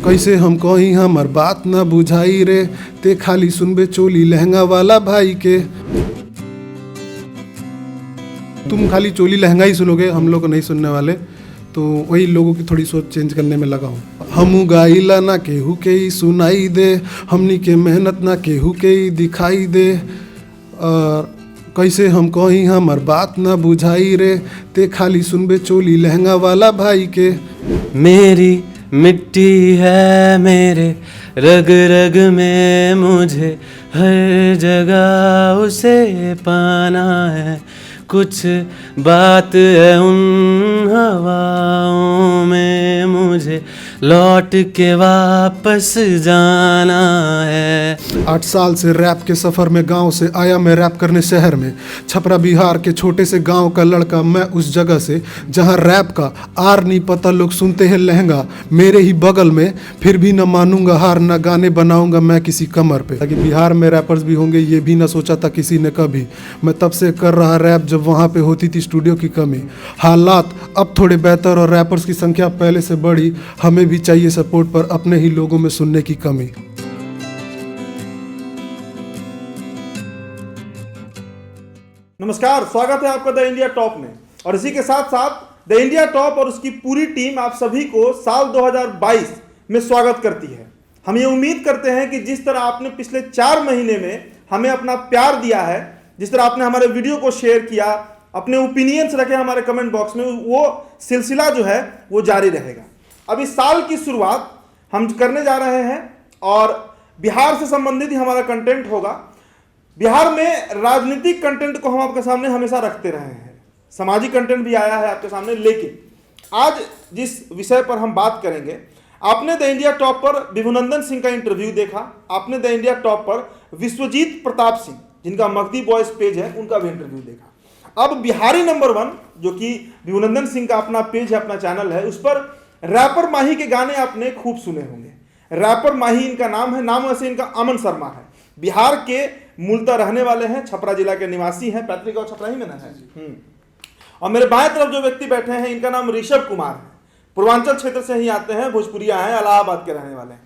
कैसे हम कहीं हमर बात ना बुझाई रे, ते खाली सुनबे चोली लहंगा वाला भाई के। तुम खाली चोली लहंगा ही सुनोगे, हम लोग नहीं सुनने वाले, तो वही लोगों की थोड़ी सोच चेंज करने में लगा हूँ। हम गाइला ना केहू के ही सुनाई दे, हमनी के मेहनत ना केहू के ही दिखाई दे। और कैसे हम कहीं हमर बात ना बुझाई रे, ते खाली सुनबे चोली लहंगा वाला भाई के। मेरी मिट्टी है मेरे रग रग में, मुझे हर जगह उसे पाना है। कुछ बात है उन हवाओं में, मुझे लौट के वापस जाना है। 8 साल से रैप के सफ़र में गांव से आया मैं रैप करने शहर में। छपरा बिहार के छोटे से गांव का लड़का मैं, उस जगह से जहां रैप का आर नहीं पता, लोग सुनते हैं लहंगा मेरे ही बगल में। फिर भी न मानूंगा हार, न गाने बनाऊंगा मैं किसी कमर पे। ताकि बिहार में रैपर्स भी होंगे ये भी ना सोचा था किसी ने कभी। मैं तब से कर रहा रैप जब वहाँ पे होती थी स्टूडियो की कमी। हालात अब थोड़े बेहतर और रैपर्स की संख्या पहले से बढ़ी। हमें भी चाहिए सपोर्ट, पर अपने ही लोगों में सुनने की कमी। नमस्कार, स्वागत है आपका द इंडिया टॉप में। और इसी के साथ साथ द इंडिया टॉप और उसकी पूरी टीम आप सभी को साल 2022 में स्वागत करती है। हम ये उम्मीद करते हैं कि जिस तरह आपने पिछले 4 महीने में हमें अपना प्यार दिया है, जिस तरह आपने हमारे वीडियो को शेयर किया, अपने ओपिनियंस रखे हमारे कमेंट बॉक्स में, वो सिलसिला जो है वो जारी रहेगा। अब इस साल की शुरुआत हम करने जा रहे हैं और बिहार से संबंधित ही हमारा कंटेंट होगा। बिहार में राजनीतिक कंटेंट को हम आपके सामने हमेशा रखते रहे हैं, सामाजिक कंटेंट भी आया है आपके सामने, लेकिन आज जिस विषय पर हम बात करेंगे, आपने द इंडिया टॉप पर विभुनंदन सिंह का इंटरव्यू देखा, आपने द इंडिया टॉप पर विश्वजीत प्रताप सिंह, जिनका मगधी बॉयज पेज है, उनका भी इंटरव्यू देखा। अब बिहारी नंबर 1 जो कि विभुनंदन सिंह का अपना पेज है, अपना चैनल है, उस पर रैपर माही के गाने आपने खूब सुने होंगे। रैपर माही इनका नाम है, नाम वैसे इनका अमन शर्मा है। बिहार के मूलतः रहने वाले हैं, छपरा जिला के निवासी हैं, पैतृक और छपरा ही में ना है। और मेरे बाएं तरफ जो व्यक्ति बैठे हैं, इनका नाम ऋषभ कुमार है। पूर्वांचल क्षेत्र से ही आते हैं, भोजपुरिया हैं, इलाहाबाद के रहने वाले हैं।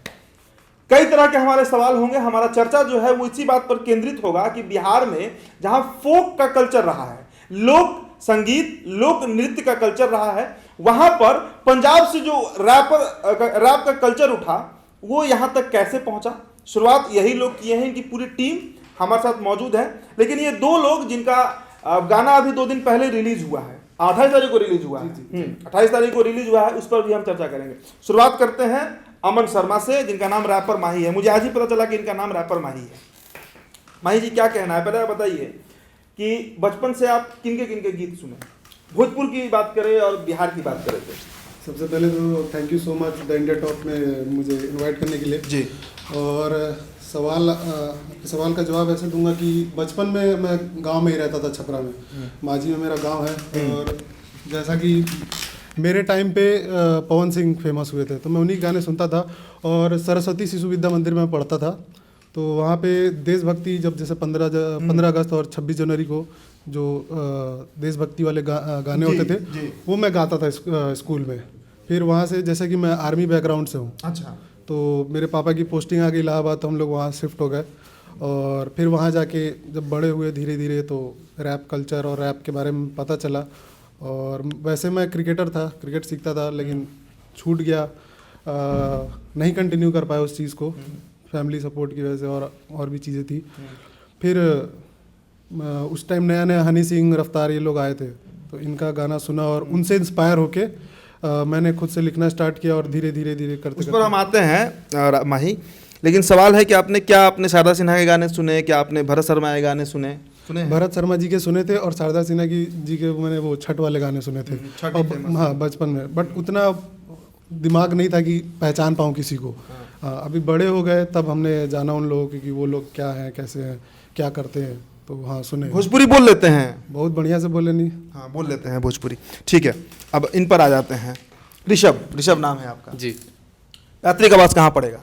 कई तरह के हमारे सवाल होंगे। हमारा चर्चा जो है वो इसी बात पर केंद्रित होगा कि बिहार में जहां फोक का कल्चर रहा है, लोक संगीत, लोक नृत्य का कल्चर रहा है, वहां पर पंजाब से जो रैप का कल्चर उठा, वो यहां तक कैसे पहुंचा। शुरुआत यही लोग किए हैं, इनकी पूरी टीम हमारे साथ मौजूद है। लेकिन ये 2 लोग जिनका गाना अभी 2 दिन पहले रिलीज हुआ है, 28 तारीख को रिलीज हुआ है, 28 तारीख को रिलीज हुआ है, उस पर भी हम चर्चा करेंगे। शुरुआत करते हैं अमन शर्मा से, जिनका नाम रैपर माही है। मुझे आज ही पता चला कि इनका नाम रैपर माही है। माही जी, क्या कहना है, पहले बताइए कि बचपन से आप किनके किनके गीत सुने, भोजपुर की बात करें और बिहार की बात करें तो? सबसे पहले तो thank you so much the India top में मुझे इनवाइट करने के लिए जी। और सवाल का जवाब ऐसे दूंगा कि बचपन में मैं गांव में ही रहता था, छपरा में, माजी में मेरा गांव है। और जैसा कि मेरे टाइम पे पवन सिंह फेमस हुए थे, तो मैं उन्हीं गाने सुनता था। और सरस्वती शिशु विद्या मंदिर में पढ़ता था, तो वहाँ पे देशभक्ति, जब जैसे 15 अगस्त और 26 जनवरी को जो देशभक्ति वाले गाने होते थे, वो मैं गाता था स्कूल में। फिर वहाँ से, जैसे कि मैं आर्मी बैकग्राउंड से हूँ, अच्छा, तो मेरे पापा की पोस्टिंग आ गई इलाहाबाद, तो हम लोग वहाँ शिफ्ट हो गए। और फिर वहाँ जाके जब बड़े हुए धीरे धीरे, तो रैप कल्चर और रैप के बारे में पता चला। और वैसे मैं क्रिकेटर था, क्रिकेट सीखता था, लेकिन छूट गया, नहीं कंटिन्यू कर पाया उस चीज़ को, फैमिली सपोर्ट की वजह से, और भी चीज़ें थी। फिर उस टाइम नया नया हनी सिंह, रफ्तार, ये लोग आए थे, तो इनका गाना सुना और उनसे इंस्पायर होके मैंने खुद से लिखना स्टार्ट किया। और धीरे धीरे करते उस पर हम आते हैं माही। लेकिन सवाल है कि आपने शारदा सिन्हा के गाने सुने, क्या आपने भरत शर्मा के गाने सुने? भरत शर्मा जी के सुने थे, और शारदा सिन्हा जी के मैंने वो छठ वाले गाने सुने थे। हाँ, बचपन में, बट उतना दिमाग नहीं था कि पहचान पाऊँ किसी को। अभी बड़े हो गए तब हमने जाना उन लोगों की, वो लोग क्या हैं, कैसे हैं, क्या करते हैं। तो हाँ, सुने। भोजपुरी बोल लेते हैं? बहुत बढ़िया से बोले नहीं। हाँ, बोल लेते हैं भोजपुरी, ठीक है। अब इन पर आ जाते हैं। ऋषभ नाम है आपका जी। पैतृक आवास कहाँ पड़ेगा?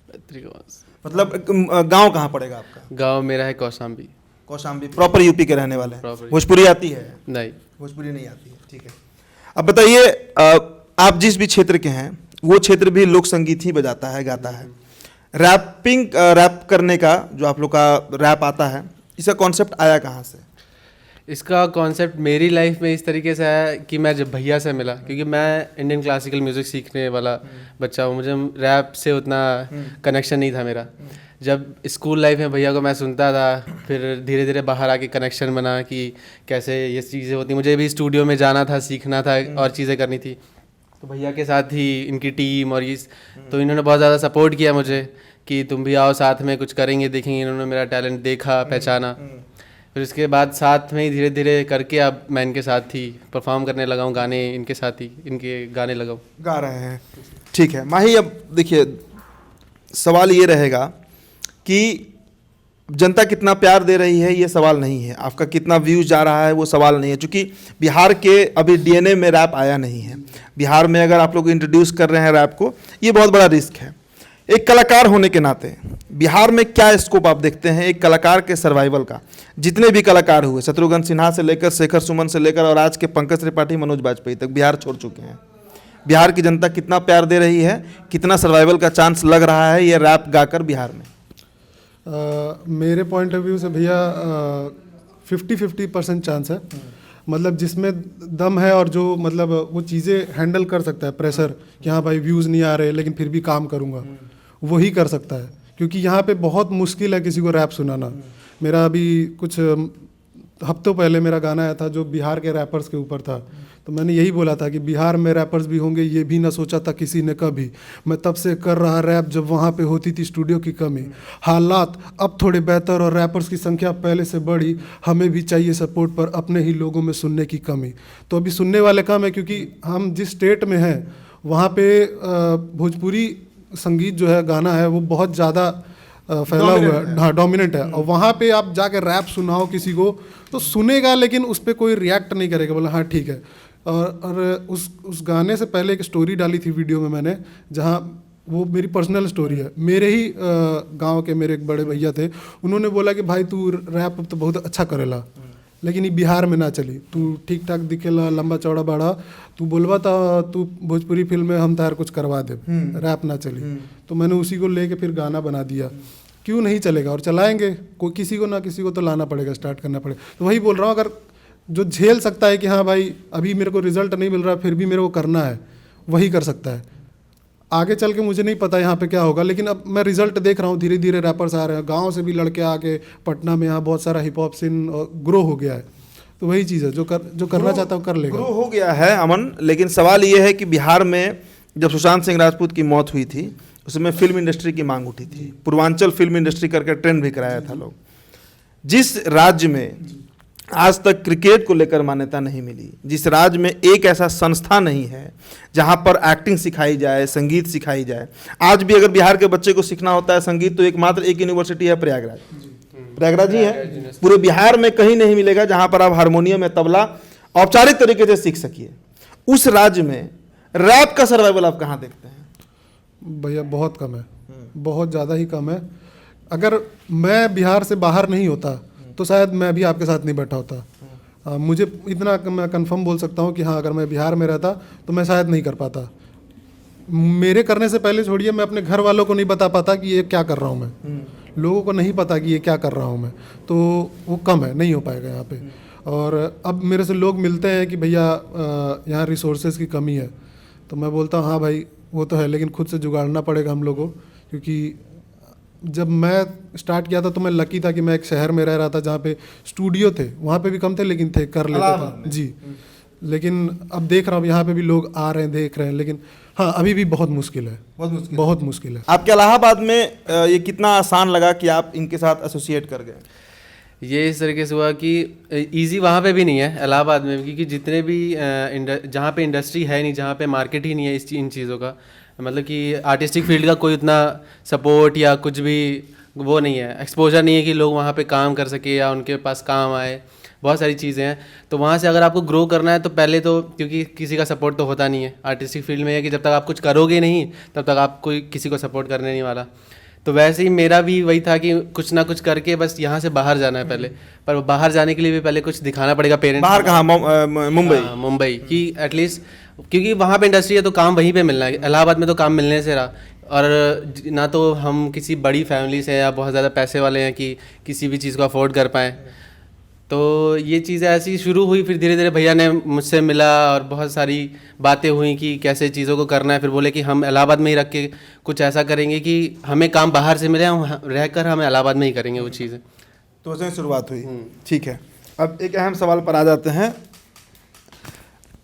पैतृक आवास मतलब गांव कहाँ पड़ेगा आपका? गांव मेरा है कौशाम्बी। प्रॉपर यूपी के रहने वाले हैं। भोजपुरी आती है? नहीं, भोजपुरी नहीं आती है, ठीक है। अब बताइए, आप जिस भी क्षेत्र के हैं, वो क्षेत्र भी लोक संगीत ही बजाता है, गाता है। रैप करने का जो आप लोग का रैप आता है, इसका कॉन्सेप्ट आया कहाँ से? इसका कॉन्सेप्ट मेरी लाइफ में इस तरीके से आया कि मैं जब भैया से मिला, क्योंकि मैं इंडियन क्लासिकल म्यूज़िक सीखने वाला बच्चा हूँ, मुझे रैप से उतना कनेक्शन नहीं था मेरा। जब स्कूल लाइफ में भैया को मैं सुनता था, फिर धीरे धीरे बाहर आके कनेक्शन बना कि कैसे ये चीज़ें होती। मुझे भी स्टूडियो में जाना था, सीखना था और चीज़ें करनी थी, तो भैया के साथ ही इनकी टीम और तो इन्होंने बहुत ज़्यादा सपोर्ट किया मुझे कि तुम भी आओ, साथ में कुछ करेंगे, देखेंगे। इन्होंने मेरा टैलेंट देखा, पहचाना, फिर उसके बाद साथ में ही धीरे धीरे करके अब मैं इनके साथ ही परफॉर्म करने लगा हूँ, गाने इनके साथ ही इनके गाने लगा हूँ, गा रहे हैं। ठीक है माही, अब देखिए सवाल ये रहेगा कि जनता कितना प्यार दे रही है ये सवाल नहीं है, आपका कितना व्यूज जा रहा है वो सवाल नहीं है, क्योंकि बिहार के अभी डीएनए में रैप आया नहीं है। बिहार में अगर आप लोग इंट्रोड्यूस कर रहे हैं रैप को, ये बहुत बड़ा रिस्क है। एक कलाकार होने के नाते बिहार में क्या स्कोप आप देखते हैं एक कलाकार के सर्वाइवल का? जितने भी कलाकार हुए, शत्रुघ्न सिन्हा से लेकर शेखर सुमन से लेकर और आज के पंकज त्रिपाठी, मनोज बाजपेयी तक बिहार छोड़ चुके हैं। बिहार की जनता कितना प्यार दे रही है, कितना सर्वाइवल का चांस लग रहा है ये रैप गाकर बिहार में? मेरे पॉइंट ऑफ व्यू से भैया 50-50% चांस है। मतलब जिसमें दम है और जो मतलब वो चीज़ें हैंडल कर सकता है, प्रेशर कि हाँ भाई व्यूज़ नहीं आ रहे लेकिन फिर भी काम करूँगा, वही कर सकता है। क्योंकि यहाँ पे बहुत मुश्किल है किसी को रैप सुनाना। मेरा अभी कुछ हफ्तों पहले मेरा गाना आया था जो बिहार के रैपर्स के ऊपर था, तो मैंने यही बोला था कि बिहार में रैपर्स भी होंगे ये भी ना सोचा था किसी ने कभी। मैं तब से कर रहा रैप जब वहाँ पे होती थी स्टूडियो की कमी। हालात अब थोड़े बेहतर और रैपर्स की संख्या पहले से बढ़ी, हमें भी चाहिए सपोर्ट पर अपने ही लोगों में सुनने की कमी। तो अभी सुनने वाले कम है क्योंकि हम जिस स्टेट में हैं वहाँ पे भोजपुरी संगीत जो है, गाना है, वो बहुत ज़्यादा फैला हुआ है, हाँ डोमिनेंट है। और वहाँ पे आप जाके रैप सुनाओ किसी को तो सुनेगा लेकिन उस पर कोई रिएक्ट नहीं करेगा, बोला हाँ ठीक है। और उस गाने से पहले एक स्टोरी डाली थी वीडियो में मैंने, जहाँ वो मेरी पर्सनल स्टोरी है। मेरे ही गांव के मेरे एक बड़े भैया थे, उन्होंने बोला कि भाई तू रैप तो बहुत अच्छा करेला लेकिन ये बिहार में ना चली, तू ठीक ठाक दिखेला, लंबा चौड़ा बड़ा, तू बोलवा था तू भोजपुरी फिल्म में हम तार कुछ करवा दे, रैप ना चली। तो मैंने उसी को लेके फिर गाना बना दिया। क्यों नहीं चलेगा, और चलाएंगे, कोई किसी को ना किसी को तो लाना पड़ेगा, स्टार्ट करना पड़ेगा। तो वही बोल रहा हूँ, अगर जो झेल सकता है कि हाँ भाई अभी मेरे को रिजल्ट नहीं मिल रहा फिर भी मेरे को करना है, वही कर सकता है। आगे चल के मुझे नहीं पता यहाँ पे क्या होगा, लेकिन अब मैं रिजल्ट देख रहा हूँ, धीरे धीरे रैपर्स आ रहे हैं, गांव से भी लड़के आके पटना में यहाँ बहुत सारा हिप हॉप सीन ग्रो हो गया है। तो वही चीज़ है, जो करना चाहता हूँ कर लेगा। ग्रो हो गया है अमन, लेकिन सवाल ये है कि बिहार में जब सुशांत सिंह राजपूत की मौत हुई थी उसमें फिल्म इंडस्ट्री की मांग उठी थी, पूर्वांचल फिल्म इंडस्ट्री करके ट्रेंड भी कराया था लोग। जिस राज्य में आज तक क्रिकेट को लेकर मान्यता नहीं मिली, जिस राज्य में एक ऐसा संस्था नहीं है जहां पर एक्टिंग सिखाई जाए, संगीत सिखाई जाए, आज भी अगर बिहार के बच्चे को सीखना होता है संगीत तो एकमात्र एक यूनिवर्सिटी है प्रयागराज ही है। पूरे बिहार में कहीं नहीं मिलेगा जहां पर आप हारमोनियम या तबला औपचारिक तरीके से सीख सकिए। उस राज्य में रैप का सर्वाइवल आप कहाँ देखते हैं? भैया बहुत कम है, बहुत ज़्यादा ही कम है। अगर मैं बिहार से बाहर नहीं होता तो शायद मैं भी आपके साथ नहीं बैठा होता। मुझे इतना मैं कंफर्म बोल सकता हूँ कि हाँ अगर मैं बिहार में रहता तो मैं शायद नहीं कर पाता। मेरे करने से पहले छोड़िए, मैं अपने घर वालों को नहीं बता पाता कि ये क्या कर रहा हूँ मैं, लोगों को नहीं पता कि ये क्या कर रहा हूँ मैं, तो वो कम है, नहीं हो पाएगा यहाँ पे। और अब मेरे से लोग मिलते हैं कि भैया यहाँ रिसोर्सेज की कमी है, तो मैं बोलता हूँ हाँ भाई वो तो है, लेकिन खुद से जुगाड़ना पड़ेगा हम लोगों को। क्योंकि जब मैं स्टार्ट किया था तो मैं लकी था कि मैं एक शहर में रह रहा था जहाँ पे स्टूडियो थे, वहाँ पे भी कम थे लेकिन थे, कर लेता था जी। लेकिन अब देख रहा हूँ यहाँ पे भी लोग आ रहे हैं, देख रहे हैं, लेकिन हाँ अभी भी बहुत मुश्किल है, बहुत मुश्किल है। आपके इलाहाबाद में ये कितना आसान लगा कि आप इनके साथ एसोसिएट कर गए? ये इस तरीके से हुआ कि इजी वहाँ पे भी नहीं है इलाहाबाद में, क्योंकि जितने भी जहाँ पे इंडस्ट्री है नहीं, जहाँ पे मार्केट ही नहीं है इन चीज़ों का, मतलब कि आर्टिस्टिक फील्ड का कोई उतना सपोर्ट या कुछ भी वो नहीं है, एक्सपोजर नहीं है कि लोग वहाँ पे काम कर सके या उनके पास काम आए, बहुत सारी चीज़ें हैं। तो वहाँ से अगर आपको ग्रो करना है तो पहले तो, क्योंकि किसी का सपोर्ट तो होता नहीं है आर्टिस्टिक फील्ड में, है कि जब तक आप कुछ करोगे नहीं तब तक आप कोई किसी को सपोर्ट करने नहीं वाला। तो वैसे ही मेरा भी वही था कि कुछ ना कुछ करके बस यहाँ से बाहर जाना है पहले, पर बाहर जाने के लिए भी पहले कुछ दिखाना पड़ेगा पेरेंट्स। बाहर कहाँ? मुंबई? मुंबई कि एटलीस्ट क्योंकि वहाँ पे इंडस्ट्री है तो काम वहीं पे मिलना है। इलाहाबाद में तो काम मिलने से रहा, और ना तो हम किसी बड़ी फैमिली से या बहुत ज़्यादा पैसे वाले हैं कि किसी भी चीज़ को अफोर्ड कर पाएँ। तो ये चीज़ें ऐसी शुरू हुई, फिर धीरे धीरे भैया ने मुझसे मिला और बहुत सारी बातें हुई कि कैसे चीज़ों को करना है। फिर बोले कि हम इलाहाबाद में ही रख के कुछ ऐसा करेंगे कि हमें काम बाहर से मिले, हम रहकर हम इलाहाबाद में ही करेंगे वो चीज़ें। तो वैसे शुरुआत हुई। ठीक है, अब एक अहम सवाल पर आ जाते हैं।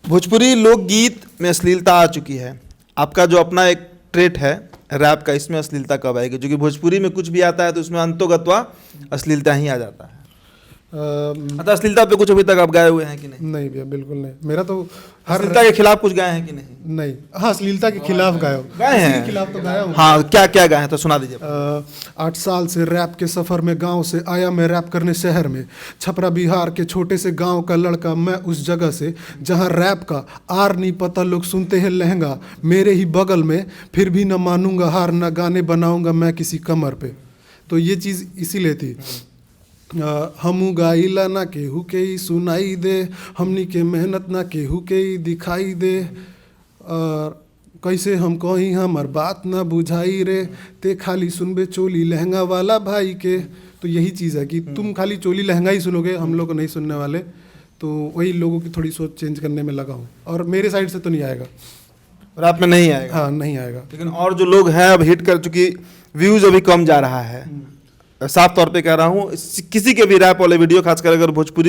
भोजपुरी लोकगीत में अश्लीलता आ चुकी है, आपका जो अपना एक ट्रेट है रैप का, इसमें अश्लीलता कब आएगी? क्योंकि भोजपुरी में कुछ भी आता है तो उसमें अंतोगत्वा अश्लीलता ही आ जाता है। अतः अश्लीलता पे कुछ अभी तक आप गाए हुए हैं कि नहीं? नहीं भैया, बिल्कुल नहीं। मेरा तो अश्लीलता के खिलाफ कुछ गाए हैं कि नहीं? नहीं। हाँ, अश्लीलता के खिलाफ गाए हैं? के खिलाफ तो गाया हूँ। हाँ, क्या क्या गाए हैं तो सुना दीजिए। 8 साल से रैप के सफ़र में गांव से आया मैं रैप करने शहर में। छपरा बिहार के छोटे से गांव का लड़का मैं, उस जगह से जहां रैप का आर नहीं पता, लोग सुनते हैं लहंगा मेरे ही बगल में, फिर भी न मानूंगा हार, न गाने बनाऊंगा मैं किसी कमर पे। तो ये चीज़ इसीलिए थी। हमू गाइला ना केहू के ही सुनाई दे, हमनी के मेहनत ना केहू के ही दिखाई दे, और कैसे हम कहीं हमर बात ना बुझाई रे, ते खाली सुनबे चोली लहंगा वाला भाई के। तो यही चीज़ है कि तुम खाली चोली लहंगा ही सुनोगे, हम लोग को नहीं सुनने वाले। तो वही लोगों की थोड़ी सोच चेंज करने में लगा हूँ, और मेरे साइड से तो नहीं आएगा, रैप में नहीं आएगा। हाँ, नहीं आएगा। लेकिन और जो लोग हैं अब हिट कर चुकी, व्यूज अभी कम जा रहा है, साफ तौर पे कह रहा हूँ। किसी के भी रैप वाले वीडियो, खासकर अगर भोजपुर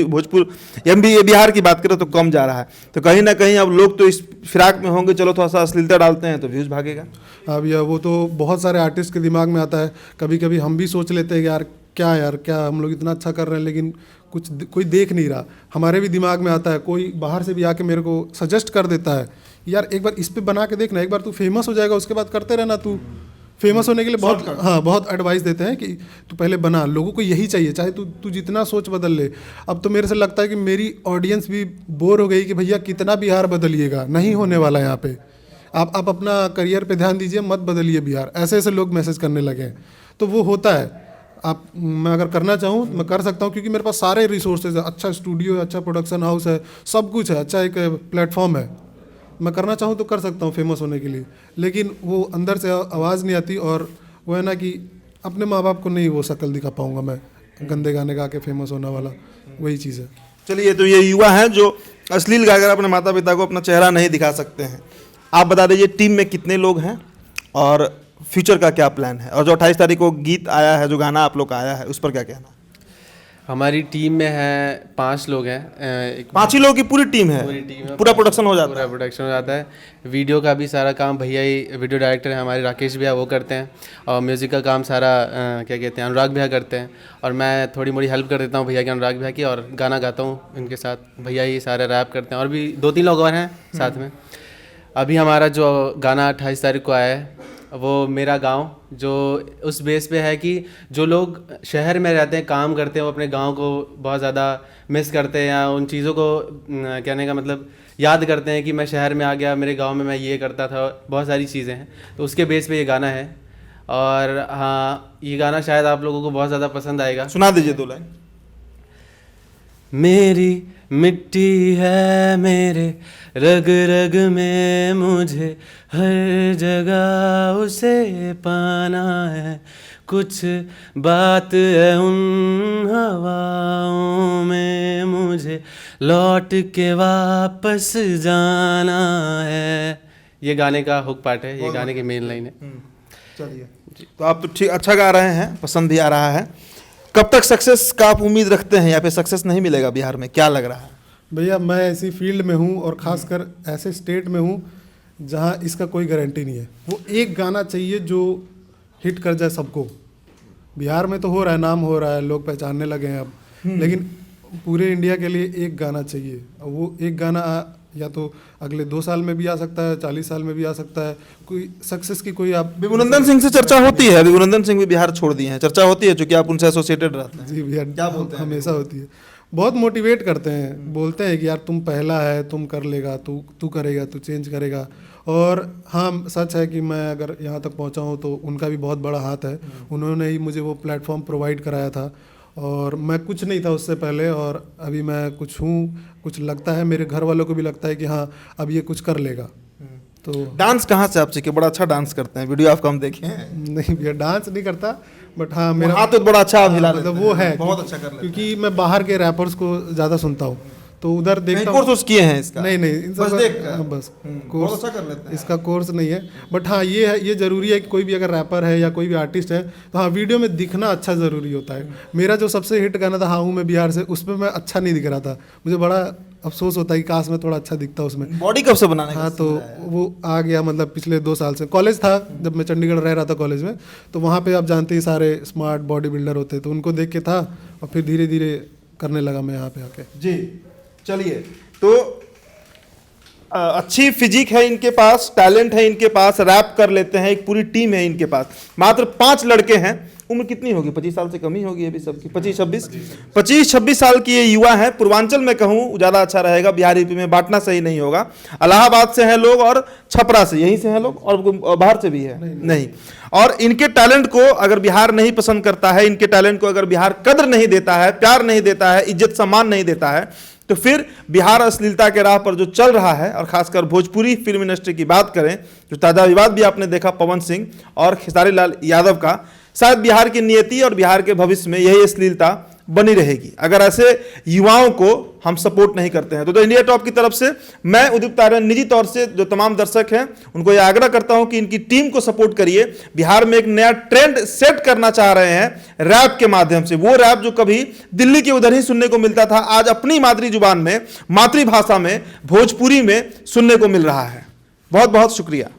ये बिहार की बात करें तो कम जा रहा है। तो कहीं ना कहीं अब लोग तो इस फिराक में होंगे, चलो थोड़ा सा अश्लीलता डालते हैं तो व्यूज भागेगा। अब यह वो तो बहुत सारे आर्टिस्ट के दिमाग में आता है। कभी कभी हम भी सोच लेते हैं कि यार क्या हम लोग इतना अच्छा कर रहे हैं, लेकिन कोई देख नहीं रहा। हमारे भी दिमाग में आता है, कोई बाहर से भी आके मेरे को सजेस्ट कर देता है, यार एक बार इस पे बना के देखना, एक बार तू फेमस हो जाएगा, उसके बाद करते रहना। तू फेमस होने के लिए बहुत एडवाइस देते हैं कि तू पहले बना, लोगों को यही चाहिए, चाहे तू जितना सोच बदल ले। अब तो मेरे से लगता है कि मेरी ऑडियंस भी बोर हो गई कि भैया कितना बिहार बदलिएगा, नहीं होने वाला यहाँ पे। आप अपना करियर पे ध्यान दीजिए, मत बदलिए बिहार, ऐसे ऐसे लोग मैसेज करने लगे हैं। तो वो होता है। मैं अगर करना चाहूँ मैं कर सकता हूँ, क्योंकि मेरे पास सारे रिसोर्सेज है, अच्छा स्टूडियो है, अच्छा प्रोडक्शन हाउस है, सब कुछ है, अच्छा एक प्लेटफॉर्म है। मैं करना चाहूँ तो कर सकता हूँ फेमस होने के लिए, लेकिन वो अंदर से आवाज़ नहीं आती। और वो है ना कि अपने माँ बाप को नहीं वो शक्ल दिखा पाऊँगा मैं, गंदे गाने गा के फेमस होने वाला, वही चीज़ है। चलिए, तो ये युवा हैं जो अश्लील गाकर अपने माता पिता को अपना चेहरा नहीं दिखा सकते हैं। आप बता दीजिए टीम में कितने लोग हैं और फ्यूचर का क्या प्लान है? और जो 28 तारीख को गीत आया है, जो गाना आप लोग का आया है, उस पर क्या कहना? हमारी टीम में है 5 लोग हैं। 5 ही लोगों की पूरी टीम है? पूरा प्रोडक्शन हो जाता है? पूरा प्रोडक्शन हो जाता है। वीडियो का भी सारा काम भैया ही, वीडियो डायरेक्टर है हमारे राकेश भैया, वो करते हैं। और म्यूज़िक का काम सारा क्या कहते हैं, अनुराग भैया करते हैं। और मैं थोड़ी मोड़ी हेल्प कर देता हूँ भैया के, अनुराग भैया की, और गाना गाता हूँ इनके साथ। भैया ही सारे रैप करते हैं, और भी 2-3 लोग और हैं साथ में। अभी हमारा जो गाना 28 तारीख को आया है, वो मेरा गांव, जो उस बेस पे है कि जो लोग शहर में रहते हैं, काम करते हैं, वो अपने गांव को बहुत ज़्यादा मिस करते हैं, या उन चीज़ों को कहने का मतलब याद करते हैं कि मैं शहर में आ गया, मेरे गांव में मैं ये करता था, बहुत सारी चीज़ें हैं। तो उसके बेस पे ये गाना है। और हाँ, ये गाना शायद आप लोगों को बहुत ज़्यादा पसंद आएगा। सुना दीजिए 2 लाइन। मेरी मिट्टी है मेरे रग रग में, मुझे हर जगह उसे पाना है। कुछ बात है उन हवाओं में, मुझे लौट के वापस जाना है। ये गाने का हुक पार्ट है, ये गाने की मेन लाइन है। चलिए, तो आप तो ठीक अच्छा गा रहे हैं, पसंद भी आ रहा है। कब तक सक्सेस का आप उम्मीद रखते हैं, या फिर सक्सेस नहीं मिलेगा बिहार में, क्या लग रहा है? भैया मैं ऐसी फील्ड में हूँ, और ख़ासकर ऐसे स्टेट में हूँ जहाँ इसका कोई गारंटी नहीं है। वो एक गाना चाहिए जो हिट कर जाए सबको। बिहार में तो हो रहा है, नाम हो रहा है, लोग पहचानने लगे हैं अब, लेकिन पूरे इंडिया के लिए एक गाना चाहिए। और वो एक गाना या तो अगले 2 साल में भी आ सकता है, 40 साल में भी आ सकता है। कोई सक्सेस की कोई आप विभुनंदन सिंह से चर्चा होती है? विभुनंदन सिंह भी बिहार छोड़ दिए हैं, चर्चा होती है, चूंकि आप उनसे एसोसिएटेड रहते हैं। जी भैया, क्या बोलते हैं? हमेशा होती है। बहुत मोटिवेट करते हैं, बोलते हैं कि यार तुम पहला है, तुम कर लेगा, तू करेगा, तू चेंज करेगा। और हाँ, सच है कि मैं अगर यहाँ तक पहुँचा हूँ तो उनका भी बहुत बड़ा हाथ है। उन्होंने ही मुझे वो प्लेटफॉर्म प्रोवाइड कराया था। और मैं कुछ नहीं था उससे पहले, और अभी मैं कुछ हूँ, कुछ लगता है मेरे घर वालों को भी लगता है कि हाँ अब ये कुछ कर लेगा। तो डांस कहाँ से आप सीखे? बड़ा अच्छा डांस करते हैं, वीडियो आपका हम देखे हैं। नहीं भैया डांस नहीं करता, बट हाँ मेरा हाथ तो बड़ा अच्छा आप हिला लेते मतलब हैं, वो है बहुत अच्छा कर लेते हैं। क्योंकि मैं बाहर के रैपर्स को ज़्यादा सुनता हूँ, तो उधर देखता हूँ। कोर्स किए हैं इसका? नहीं इन सब बस का- देख कर। हाँ, बस बहुत कोर्स अच्छा कर लेते हैं। इसका कोर्स नहीं है, बट हाँ ये है, ये ज़रूरी है कि कोई भी अगर रैपर है या कोई भी आर्टिस्ट है तो हाँ वीडियो में दिखना अच्छा ज़रूरी होता है। मेरा जो सबसे हिट गाना था हाँ हूँ मैं बिहार से, उसमें मैं अच्छा नहीं दिख रहा था, मुझे बड़ा अफसोस होता है कि काश मैं थोड़ा अच्छा दिखता उसमें। बॉडी कब से बनाने का हाँ तो वो आ गया, मतलब पिछले 2 साल से। कॉलेज था जब मैं चंडीगढ़ रह रहा था कॉलेज में, तो वहाँ पे आप जानते ही सारे स्मार्ट बॉडी बिल्डर होते, तो उनको देख के था और फिर धीरे धीरे करने लगा मैं यहाँ पे आके। जी चलिए, तो अच्छी फिजिक है इनके पास, टैलेंट है इनके पास, रैप कर लेते हैं, एक पूरी टीम है इनके पास। मात्र 5 लड़के हैं। उम्र कितनी होगी? 25 साल से कम ही होगी अभी सबकी, 25-26 साल की ये युवा है। पूर्वांचल में कहूँ ज़्यादा अच्छा रहेगा, बिहार यूपी में बांटना सही नहीं होगा। इलाहाबाद से हैं लोग और छपरा से, यहीं से हैं लोग, और बाहर से भी है नहीं। और इनके टैलेंट को अगर बिहार नहीं पसंद करता है, इनके टैलेंट को अगर बिहार कद्र नहीं देता है, प्यार नहीं देता है, इज्जत सम्मान नहीं देता है, तो फिर बिहार अश्लीलता के राह पर जो चल रहा है, और खासकर भोजपुरी फिल्म इंडस्ट्री की बात करें, जो ताज़ा विवाद भी आपने देखा पवन सिंह और खेसारी लाल यादव का, शायद बिहार की नियति और बिहार के भविष्य में यही अश्लीलता बनी रहेगी अगर ऐसे युवाओं को हम सपोर्ट नहीं करते हैं। तो इंडिया टॉप की तरफ से मैं उदित तारण निजी तौर से जो तमाम दर्शक हैं उनको यह आग्रह करता हूं कि इनकी टीम को सपोर्ट करिए। बिहार में एक नया ट्रेंड सेट करना चाह रहे हैं रैप के माध्यम से। वो रैप जो कभी दिल्ली के उधर ही सुनने को मिलता था, आज अपनी मातृ जुबान में, मातृभाषा में, भोजपुरी में सुनने को मिल रहा है। बहुत बहुत शुक्रिया।